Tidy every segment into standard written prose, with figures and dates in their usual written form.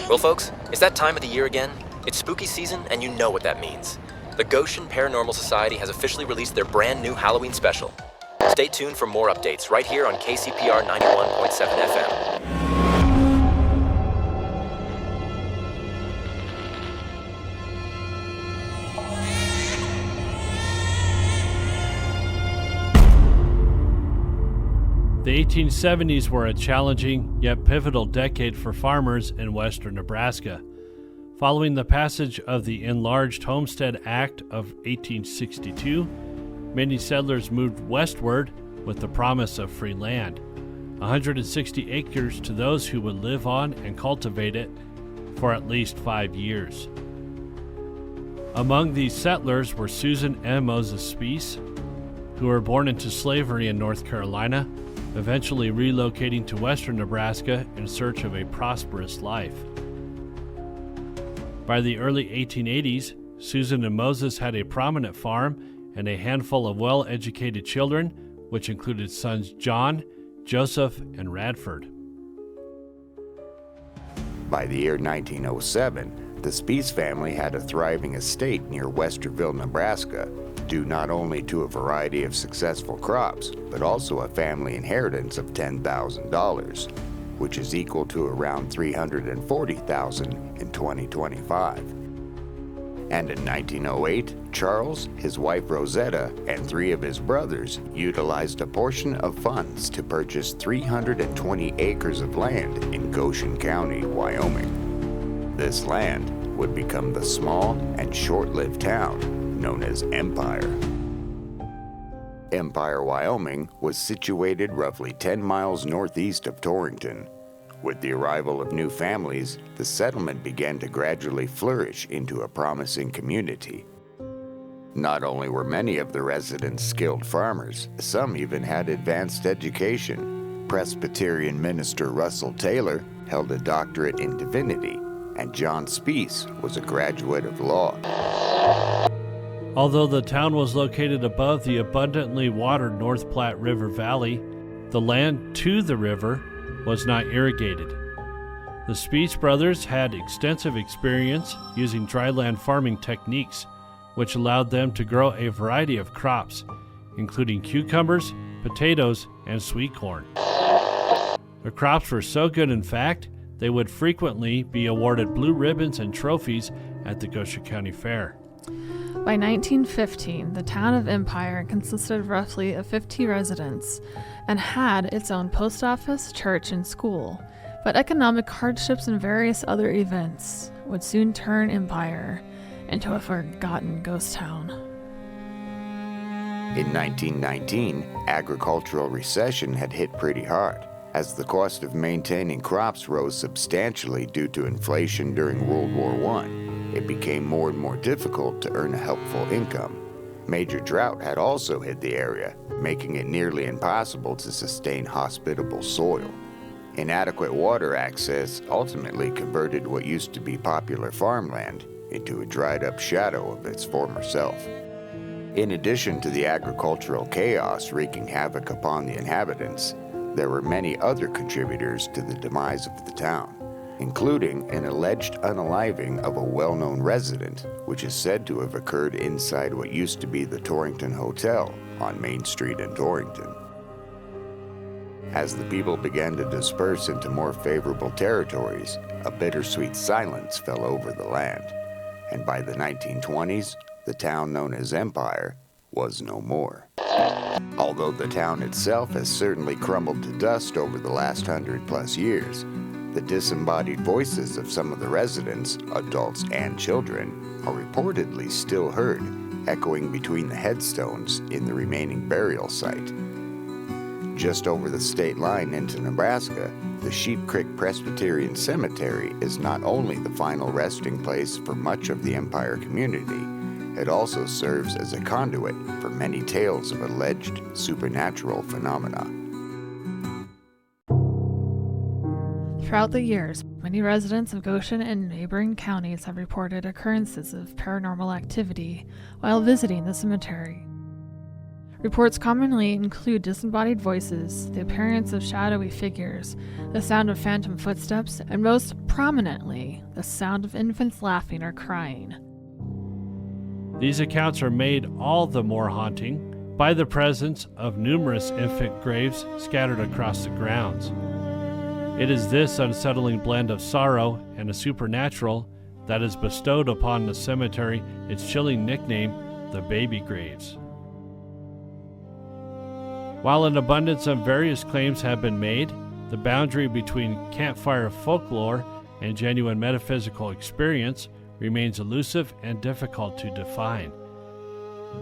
Well, folks, it's that time of the year again. It's spooky season, and you know what that means. The Goshen Paranormal Society has officially released their brand new Halloween special. Stay tuned for more updates right here on KCPR 91.7 FM. The 1870s were a challenging yet pivotal decade for farmers in western Nebraska. Following the passage of the Enlarged Homestead Act of 1862, many settlers moved westward with the promise of free land, 160 acres to those who would live on and cultivate it for at least 5 years. Among these settlers were Susan M. Moses Speece, who were born into slavery in North Carolina, eventually relocating to western Nebraska in search of a prosperous life. By the early 1880s, Susan and Moses had a prominent farm and a handful of well-educated children, which included sons John, Joseph, and Radford. By the year 1907, the Speece family had a thriving estate near Westerville, Nebraska, due not only to a variety of successful crops, but also a family inheritance of $10,000, which is equal to around $340,000 in 2025. And in 1908, Charles, his wife Rosetta, and 3 of his brothers utilized a portion of funds to purchase 320 acres of land in Goshen County, Wyoming. This land would become the small and short-lived town known as Empire. Empire, Wyoming was situated roughly 10 miles northeast of Torrington. With the arrival of new families, the settlement began to gradually flourish into a promising community. Not only were many of the residents skilled farmers, some even had advanced education. Presbyterian minister Russell Taylor held a doctorate in divinity, and John Speece was a graduate of law. Although the town was located above the abundantly watered North Platte River Valley, the land to the river was not irrigated. The Speece brothers had extensive experience using dryland farming techniques, which allowed them to grow a variety of crops, including cucumbers, potatoes, and sweet corn. The crops were so good, in fact, they would frequently be awarded blue ribbons and trophies at the Goshen County Fair. By 1915, the town of Empire consisted roughly of 50 residents and had its own post office, church, and school. But economic hardships and various other events would soon turn Empire into a forgotten ghost town. In 1919, agricultural recession had hit pretty hard, as the cost of maintaining crops rose substantially due to inflation during World War I. It became more and more difficult to earn a helpful income. Major drought had also hit the area, making it nearly impossible to sustain hospitable soil. Inadequate water access ultimately converted what used to be popular farmland into a dried-up shadow of its former self. In addition to the agricultural chaos wreaking havoc upon the inhabitants, there were many other contributors to the demise of the town, including an alleged unaliving of a well-known resident, which is said to have occurred inside what used to be the Torrington Hotel on Main Street in Torrington. As the people began to disperse into more favorable territories, a bittersweet silence fell over the land, and by the 1920s, the town known as Empire was no more. Although the town itself has certainly crumbled to dust over the last 100+ years, the disembodied voices of some of the residents, adults and children, are reportedly still heard, echoing between the headstones in the remaining burial site. Just over the state line into Nebraska, the Sheep Creek Presbyterian Cemetery is not only the final resting place for much of the Empire community, it also serves as a conduit for many tales of alleged supernatural phenomena. Throughout the years, many residents of Goshen and neighboring counties have reported occurrences of paranormal activity while visiting the cemetery. Reports commonly include disembodied voices, the appearance of shadowy figures, the sound of phantom footsteps, and most prominently, the sound of infants laughing or crying. These accounts are made all the more haunting by the presence of numerous infant graves scattered across the grounds. It is this unsettling blend of sorrow and the supernatural that has bestowed upon the cemetery its chilling nickname, the baby graves. While an abundance of various claims have been made, the boundary between campfire folklore and genuine metaphysical experience remains elusive and difficult to define.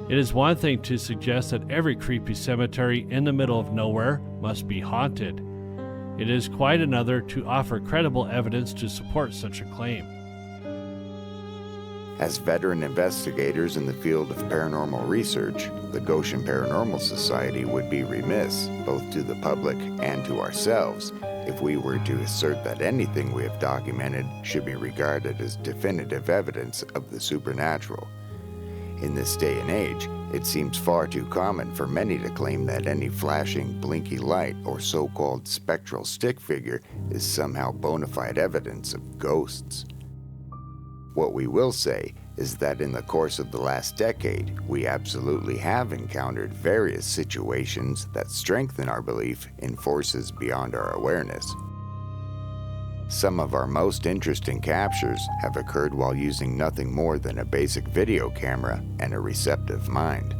It is one thing to suggest that every creepy cemetery in the middle of nowhere must be haunted. It is quite another to offer credible evidence to support such a claim. As veteran investigators in the field of paranormal research, the Goshen Paranormal Society would be remiss, both to the public and to ourselves, if we were to assert that anything we have documented should be regarded as definitive evidence of the supernatural. In this day and age, it seems far too common for many to claim that any flashing, blinky light or so-called spectral stick figure is somehow bona fide evidence of ghosts. What we will say is that in the course of the last decade, we absolutely have encountered various situations that strengthen our belief in forces beyond our awareness. Some of our most interesting captures have occurred while using nothing more than a basic video camera and a receptive mind.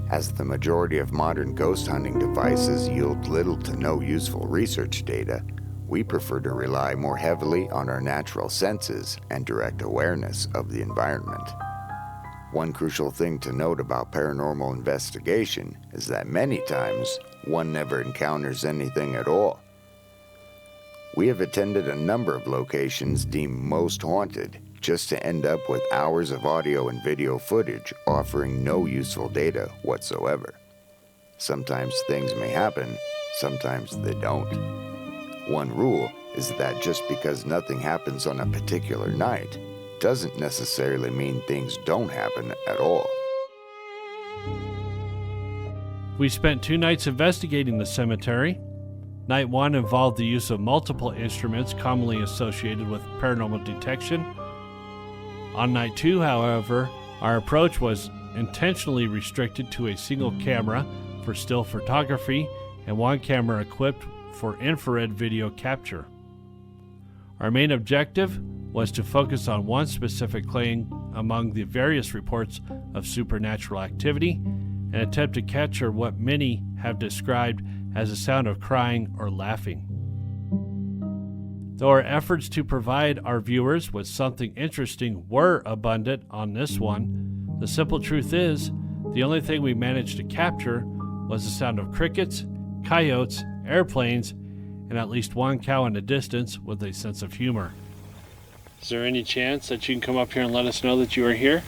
As the majority of modern ghost hunting devices yield little to no useful research data, we prefer to rely more heavily on our natural senses and direct awareness of the environment. One crucial thing to note about paranormal investigation is that many times one never encounters anything at all. We have attended a number of locations deemed most haunted just to end up with hours of audio and video footage offering no useful data whatsoever. Sometimes things may happen, sometimes they don't. One rule is that just because nothing happens on a particular night doesn't necessarily mean things don't happen at all. We spent 2 nights investigating the cemetery. Night 1 involved the use of multiple instruments commonly associated with paranormal detection. On night 2, however, our approach was intentionally restricted to a single camera for still photography and 1 camera equipped for infrared video capture. Our main objective was to focus on one specific claim among the various reports of supernatural activity and attempt to capture what many have described as a sound of crying or laughing. Though our efforts to provide our viewers with something interesting were abundant on this one, the simple truth is, the only thing we managed to capture was the sound of crickets, coyotes, airplanes, and at least 1 cow in the distance with a sense of humor. Is there any chance that you can come up here and let us know that you are here?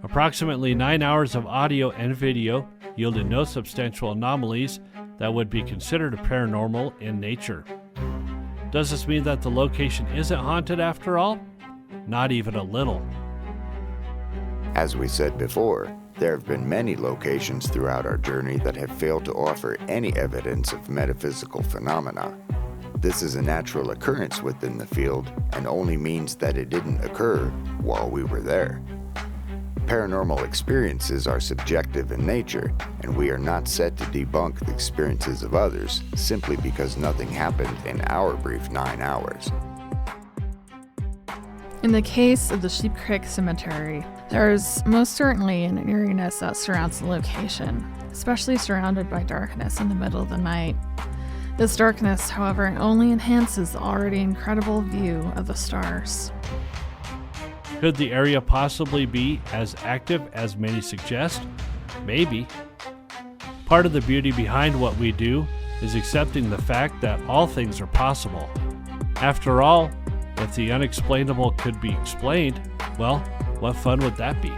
Approximately 9 hours of audio and video yielded no substantial anomalies that would be considered paranormal in nature. Does this mean that the location isn't haunted after all? Not even a little. As we said before, there have been many locations throughout our journey that have failed to offer any evidence of metaphysical phenomena. This is a natural occurrence within the field and only means that it didn't occur while we were there. Paranormal experiences are subjective in nature, and we are not set to debunk the experiences of others simply because nothing happened in our brief 9 hours. In the case of the Sheep Creek Cemetery, there is most certainly an eeriness that surrounds the location, especially surrounded by darkness in the middle of the night. This darkness, however, only enhances the already incredible view of the stars. Could the area possibly be as active as many suggest? Maybe. Part of the beauty behind what we do is accepting the fact that all things are possible. After all, if the unexplainable could be explained, well, what fun would that be?